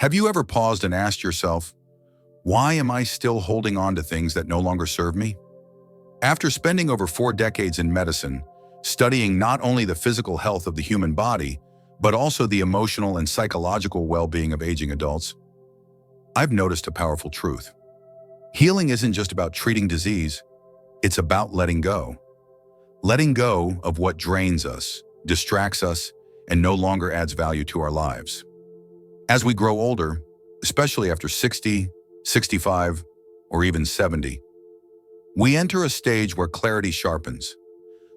Have you ever paused and asked yourself, why am I still holding on to things that no longer serve me? After spending over 4 decades in medicine, studying not only the physical health of the human body, but also the emotional and psychological well-being of aging adults, I've noticed a powerful truth. Healing isn't just about treating disease, it's about letting go. Letting go of what drains us, distracts us, and no longer adds value to our lives. As we grow older, especially after 60, 65, or even 70, we enter a stage where clarity sharpens.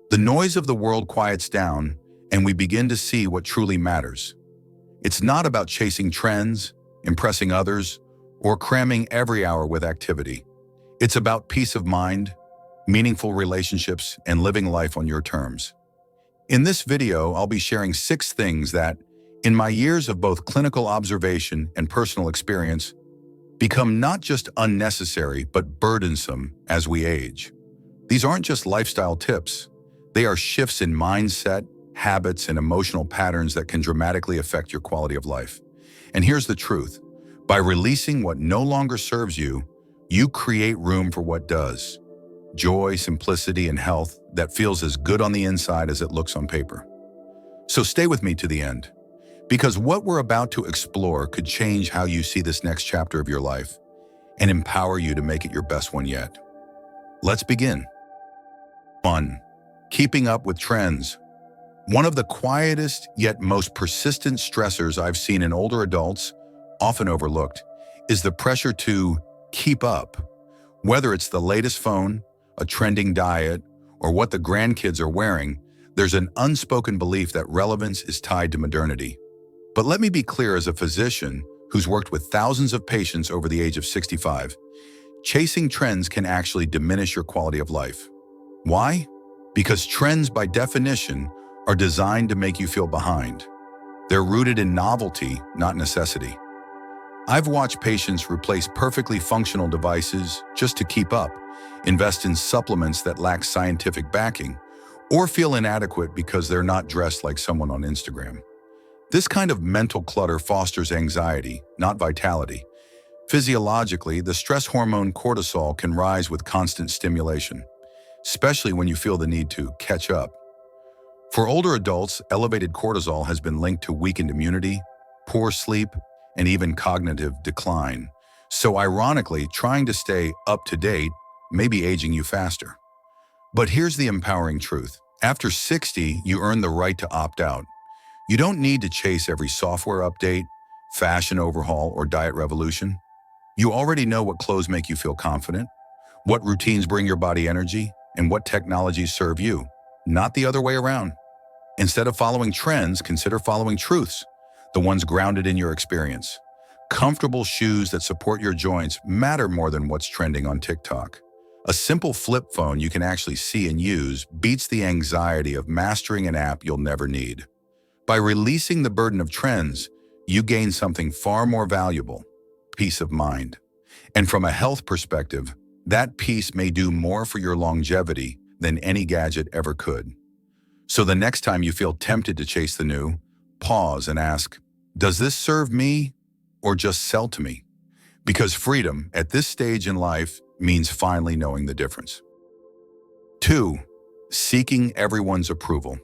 The noise of the world quiets down, and we begin to see what truly matters. It's not about chasing trends, impressing others, or cramming every hour with activity. It's about peace of mind, meaningful relationships, and living life on your terms. In this video, I'll be sharing 6 things that, in my years of both clinical observation and personal experience, become not just unnecessary but burdensome as we age. These aren't just lifestyle tips. They are shifts in mindset, habits, and emotional patterns that can dramatically affect your quality of life. And here's the truth. By releasing what no longer serves you, you create room for what does. Joy, simplicity, and health that feels as good on the inside as it looks on paper. So stay with me to the end, because what we're about to explore could change how you see this next chapter of your life and empower you to make it your best one yet. Let's begin. 1. Keeping up with trends. One of the quietest yet most persistent stressors I've seen in older adults, often overlooked, is the pressure to keep up. Whether it's the latest phone, a trending diet, or what the grandkids are wearing, there's an unspoken belief that relevance is tied to modernity. But let me be clear, as a physician who's worked with thousands of patients over the age of 65, chasing trends can actually diminish your quality of life. Why? Because trends, by definition, are designed to make you feel behind. They're rooted in novelty, not necessity. I've watched patients replace perfectly functional devices just to keep up, invest in supplements that lack scientific backing, or feel inadequate because they're not dressed like someone on Instagram. This kind of mental clutter fosters anxiety, not vitality. Physiologically, the stress hormone cortisol can rise with constant stimulation, especially when you feel the need to catch up. For older adults, elevated cortisol has been linked to weakened immunity, poor sleep, and even cognitive decline. So ironically, trying to stay up to date may be aging you faster. But here's the empowering truth. After 60, you earn the right to opt out. You don't need to chase every software update, fashion overhaul, or diet revolution. You already know what clothes make you feel confident, what routines bring your body energy, and what technologies serve you, not the other way around. Instead of following trends, consider following truths, the ones grounded in your experience. Comfortable shoes that support your joints matter more than what's trending on TikTok. A simple flip phone you can actually see and use beats the anxiety of mastering an app you'll never need. By releasing the burden of trends, you gain something far more valuable: peace of mind. And from a health perspective, that peace may do more for your longevity than any gadget ever could. So the next time you feel tempted to chase the new, pause and ask, does this serve me or just sell to me? Because freedom at this stage in life means finally knowing the difference. 2. Seeking everyone's approval.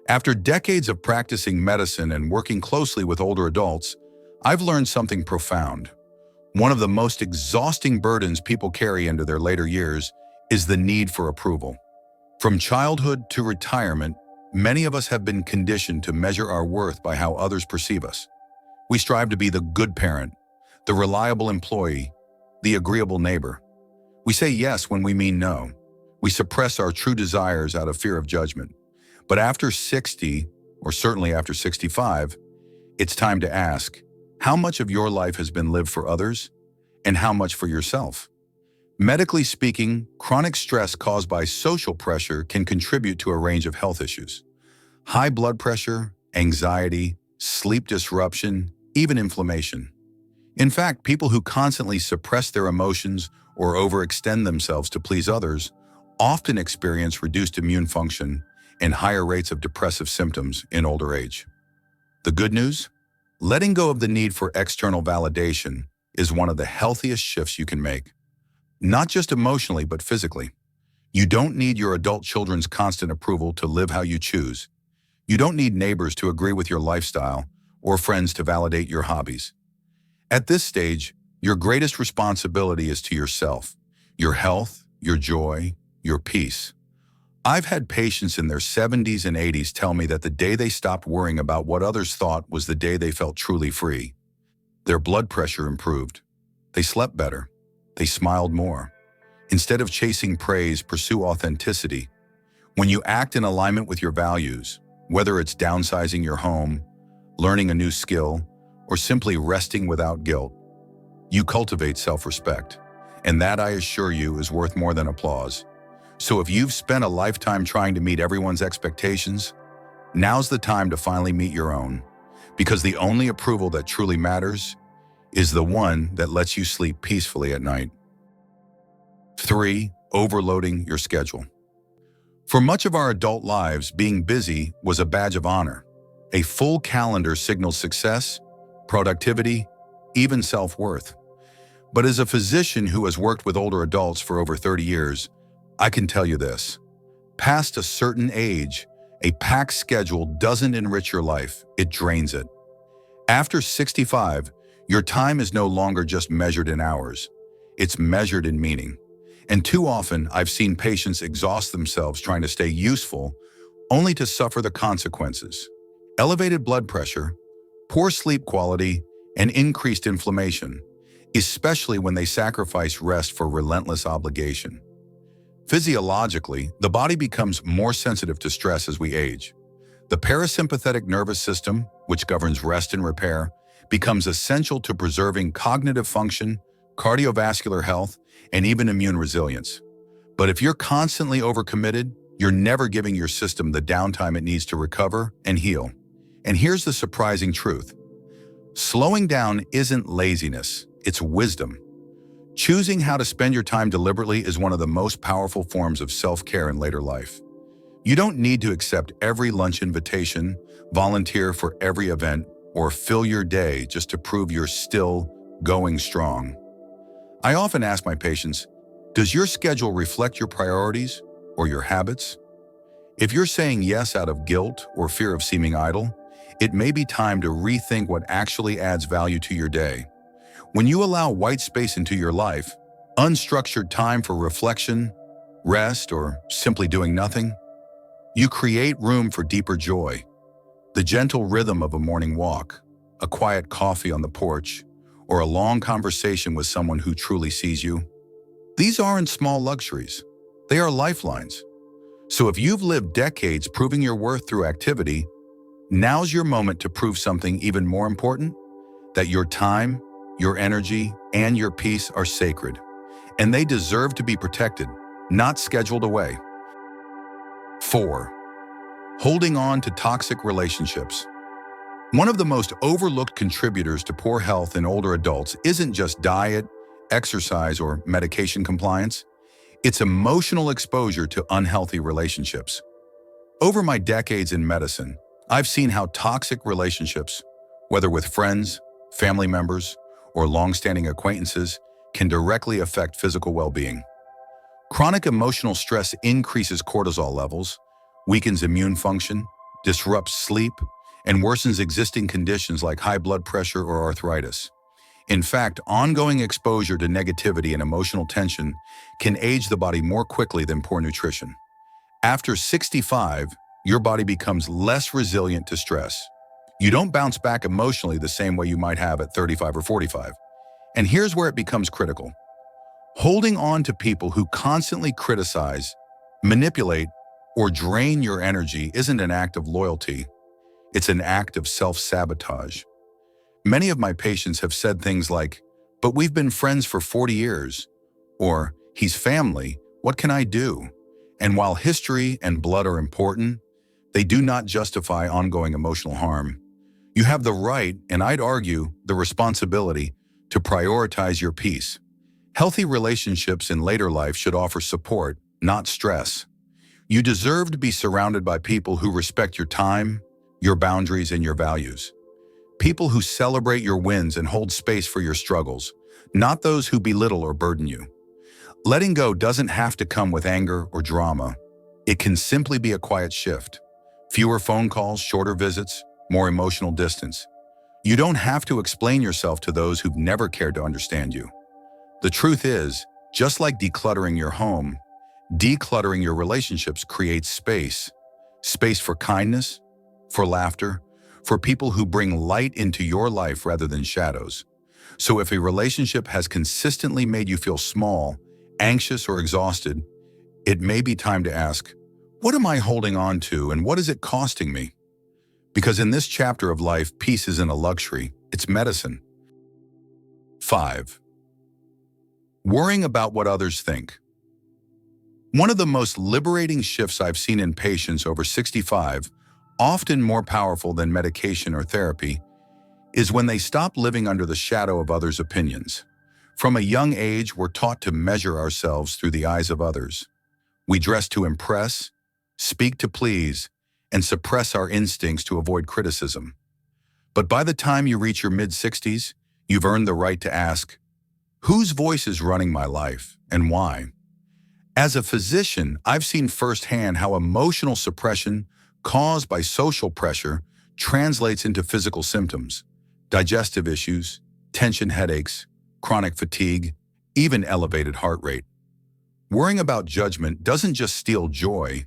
After decades of practicing medicine and working closely with older adults, I've learned something profound. One of the most exhausting burdens people carry into their later years is the need for approval. From childhood to retirement, many of us have been conditioned to measure our worth by how others perceive us. We strive to be the good parent, the reliable employee, the agreeable neighbor. We say yes when we mean no. We suppress our true desires out of fear of judgment. But after 60, or certainly after 65, it's time to ask, how much of your life has been lived for others, and how much for yourself? Medically speaking, chronic stress caused by social pressure can contribute to a range of health issues. High blood pressure, anxiety, sleep disruption, even inflammation. In fact, people who constantly suppress their emotions or overextend themselves to please others often experience reduced immune function and higher rates of depressive symptoms in older age. The good news? Letting go of the need for external validation is one of the healthiest shifts you can make. Not just emotionally, but physically. You don't need your adult children's constant approval to live how you choose. You don't need neighbors to agree with your lifestyle or friends to validate your hobbies. At this stage, your greatest responsibility is to yourself, your health, your joy, your peace. I've had patients in their 70s and 80s tell me that the day they stopped worrying about what others thought was the day they felt truly free. Their blood pressure improved. They slept better. They smiled more. Instead of chasing praise, pursue authenticity. When you act in alignment with your values, whether it's downsizing your home, learning a new skill, or simply resting without guilt, you cultivate self-respect. And that, I assure you, is worth more than applause. So if you've spent a lifetime trying to meet everyone's expectations, now's the time to finally meet your own. Because the only approval that truly matters is the one that lets you sleep peacefully at night. 3. Overloading your schedule. For much of our adult lives, being busy was a badge of honor. A full calendar signals success, productivity, even self-worth. But as a physician who has worked with older adults for over 30 years, I can tell you this. Past a certain age, a packed schedule doesn't enrich your life, it drains it. After 65, your time is no longer just measured in hours. It's measured in meaning. And too often, I've seen patients exhaust themselves trying to stay useful, only to suffer the consequences. Elevated blood pressure, poor sleep quality, and increased inflammation, especially when they sacrifice rest for relentless obligation. Physiologically, the body becomes more sensitive to stress as we age. The parasympathetic nervous system, which governs rest and repair, becomes essential to preserving cognitive function, cardiovascular health, and even immune resilience. But if you're constantly overcommitted, you're never giving your system the downtime it needs to recover and heal. And here's the surprising truth. Slowing down isn't laziness, it's wisdom. Choosing how to spend your time deliberately is one of the most powerful forms of self-care in later life. You don't need to accept every lunch invitation, volunteer for every event, or fill your day just to prove you're still going strong. I often ask my patients, does your schedule reflect your priorities or your habits? If you're saying yes out of guilt or fear of seeming idle, it may be time to rethink what actually adds value to your day. When you allow white space into your life, unstructured time for reflection, rest, or simply doing nothing, you create room for deeper joy. The gentle rhythm of a morning walk, a quiet coffee on the porch, or a long conversation with someone who truly sees you. These aren't small luxuries. They are lifelines. So if you've lived decades proving your worth through activity, now's your moment to prove something even more important, that your time, your energy, and your peace are sacred, and they deserve to be protected, not scheduled away. 4. Holding on to toxic relationships. One of the most overlooked contributors to poor health in older adults isn't just diet, exercise, or medication compliance. It's emotional exposure to unhealthy relationships. Over my decades in medicine, I've seen how toxic relationships, whether with friends, family members, or long-standing acquaintances, can directly affect physical well-being. Chronic emotional stress increases cortisol levels, weakens immune function, disrupts sleep, and worsens existing conditions like high blood pressure or arthritis. In fact, ongoing exposure to negativity and emotional tension can age the body more quickly than poor nutrition. After 65, your body becomes less resilient to stress. You don't bounce back emotionally the same way you might have at 35 or 45. And here's where it becomes critical. Holding on to people who constantly criticize, manipulate, or drain your energy isn't an act of loyalty. It's an act of self-sabotage. Many of my patients have said things like, "But we've been friends for 40 years," or "He's family, what can I do?" And while history and blood are important, they do not justify ongoing emotional harm. You have the right, and I'd argue the responsibility, to prioritize your peace. Healthy relationships in later life should offer support, not stress. You deserve to be surrounded by people who respect your time, your boundaries, and your values. People who celebrate your wins and hold space for your struggles, not those who belittle or burden you. Letting go doesn't have to come with anger or drama. It can simply be a quiet shift. Fewer phone calls, shorter visits, more emotional distance. You don't have to explain yourself to those who've never cared to understand you. The truth is, just like decluttering your home, decluttering your relationships creates space. Space for kindness, for laughter, for people who bring light into your life rather than shadows. So if a relationship has consistently made you feel small, anxious, or exhausted, it may be time to ask, what am I holding on to and what is it costing me? Because in this chapter of life, peace isn't a luxury, it's medicine. 5. Worrying about what others think. One of the most liberating shifts I've seen in patients over 65, often more powerful than medication or therapy, is when they stop living under the shadow of others' opinions. From a young age, we're taught to measure ourselves through the eyes of others. We dress to impress, speak to please, and suppress our instincts to avoid criticism. But by the time you reach your mid-60s, you've earned the right to ask, whose voice is running my life and why? As a physician, I've seen firsthand how emotional suppression caused by social pressure translates into physical symptoms, digestive issues, tension headaches, chronic fatigue, even elevated heart rate. Worrying about judgment doesn't just steal joy,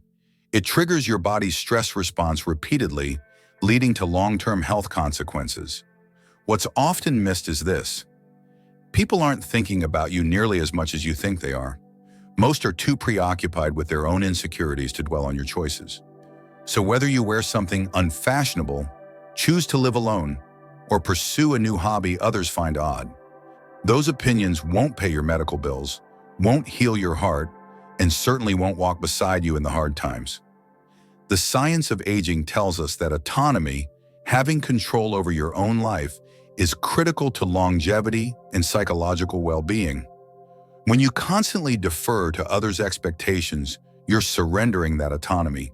it triggers your body's stress response repeatedly, leading to long-term health consequences. What's often missed is this. People aren't thinking about you nearly as much as you think they are. Most are too preoccupied with their own insecurities to dwell on your choices. So whether you wear something unfashionable, choose to live alone, or pursue a new hobby others find odd, those opinions won't pay your medical bills, won't heal your heart, and certainly won't walk beside you in the hard times. The science of aging tells us that autonomy, having control over your own life, is critical to longevity and psychological well-being. When you constantly defer to others' expectations, you're surrendering that autonomy.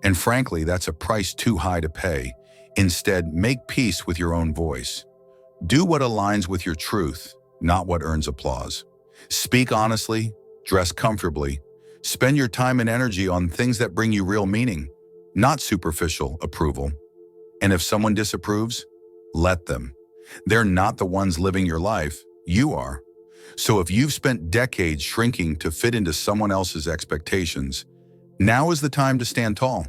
And frankly, that's a price too high to pay. Instead, make peace with your own voice. Do what aligns with your truth, not what earns applause. Speak honestly, dress comfortably, spend your time and energy on things that bring you real meaning, not superficial approval. And if someone disapproves, let them. They're not the ones living your life, you are. So if you've spent decades shrinking to fit into someone else's expectations, now is the time to stand tall.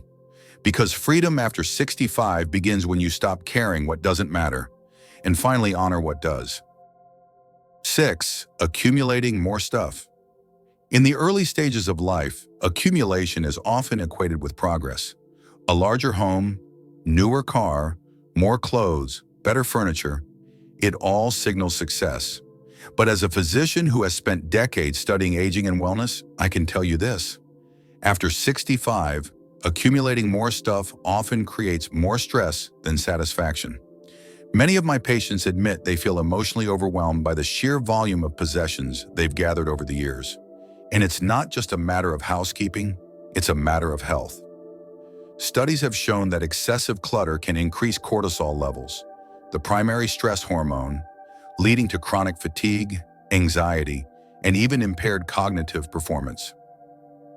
Because freedom after 65 begins when you stop caring what doesn't matter and finally honor what does. 6. Accumulating more stuff. In the early stages of life, accumulation is often equated with progress. A larger home, newer car, more clothes, better furniture, it all signals success. But as a physician who has spent decades studying aging and wellness, I can tell you this. After 65, accumulating more stuff often creates more stress than satisfaction. Many of my patients admit they feel emotionally overwhelmed by the sheer volume of possessions they've gathered over the years. And it's not just a matter of housekeeping, it's a matter of health. Studies have shown that excessive clutter can increase cortisol levels, the primary stress hormone, leading to chronic fatigue, anxiety, and even impaired cognitive performance.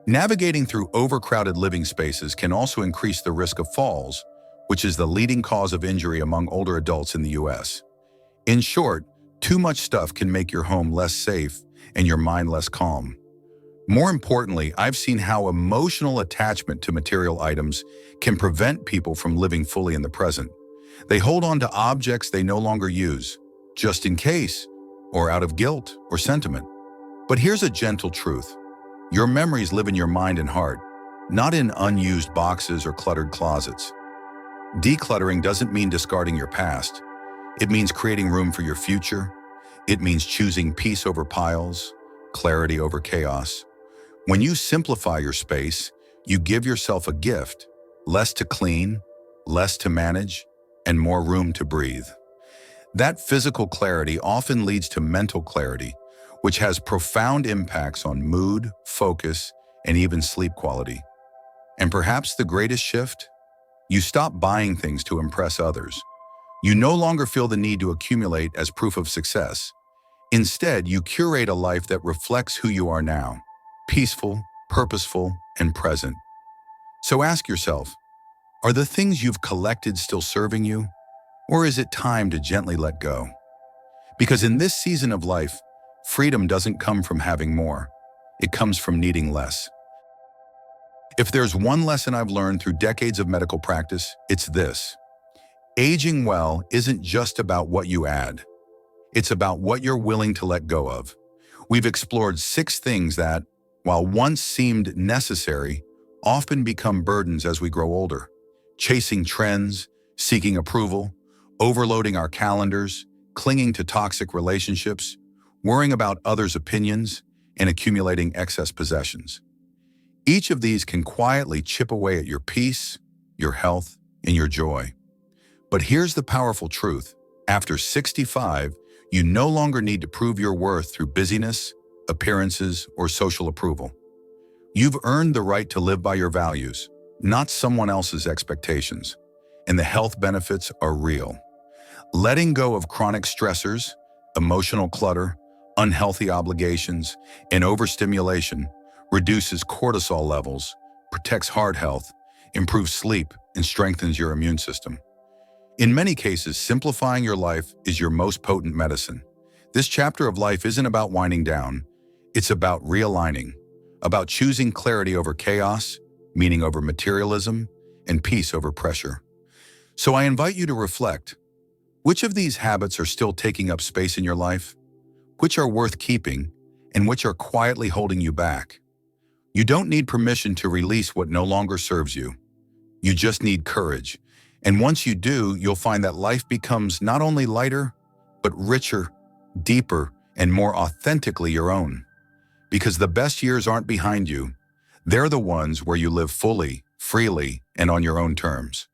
Navigating through overcrowded living spaces can also increase the risk of falls, which is the leading cause of injury among older adults in the US. In short, too much stuff can make your home less safe and your mind less calm. More importantly, I've seen how emotional attachment to material items can prevent people from living fully in the present. They hold on to objects they no longer use, just in case, or out of guilt or sentiment. But here's a gentle truth. Your memories live in your mind and heart, not in unused boxes or cluttered closets. Decluttering doesn't mean discarding your past. It means creating room for your future. It means choosing peace over piles, clarity over chaos. When you simplify your space, you give yourself a gift, less to clean, less to manage, and more room to breathe. That physical clarity often leads to mental clarity, which has profound impacts on mood, focus, and even sleep quality. And perhaps the greatest shift? You stop buying things to impress others. You no longer feel the need to accumulate as proof of success. Instead, you curate a life that reflects who you are now, peaceful, purposeful, and present. So ask yourself, are the things you've collected still serving you? Or is it time to gently let go? Because in this season of life, freedom doesn't come from having more. It comes from needing less. If there's one lesson I've learned through decades of medical practice, it's this. Aging well isn't just about what you add. It's about what you're willing to let go of. We've explored 6 things that, while once seemed necessary, often become burdens as we grow older. Chasing trends, seeking approval, overloading our calendars, clinging to toxic relationships, worrying about others' opinions, and accumulating excess possessions. Each of these can quietly chip away at your peace, your health, and your joy. But here's the powerful truth. After 65, you no longer need to prove your worth through busyness, appearances, or social approval. You've earned the right to live by your values, not someone else's expectations, and the health benefits are real. Letting go of chronic stressors, emotional clutter, unhealthy obligations, and overstimulation reduces cortisol levels, protects heart health, improves sleep, and strengthens your immune system. In many cases, simplifying your life is your most potent medicine. This chapter of life isn't about winding down. It's about realigning, about choosing clarity over chaos, meaning over materialism, and peace over pressure. So I invite you to reflect. Which of these habits are still taking up space in your life? Which are worth keeping, and which are quietly holding you back? You don't need permission to release what no longer serves you. You just need courage. And once you do, you'll find that life becomes not only lighter, but richer, deeper, and more authentically your own. Because the best years aren't behind you. They're the ones where you live fully, freely, and on your own terms.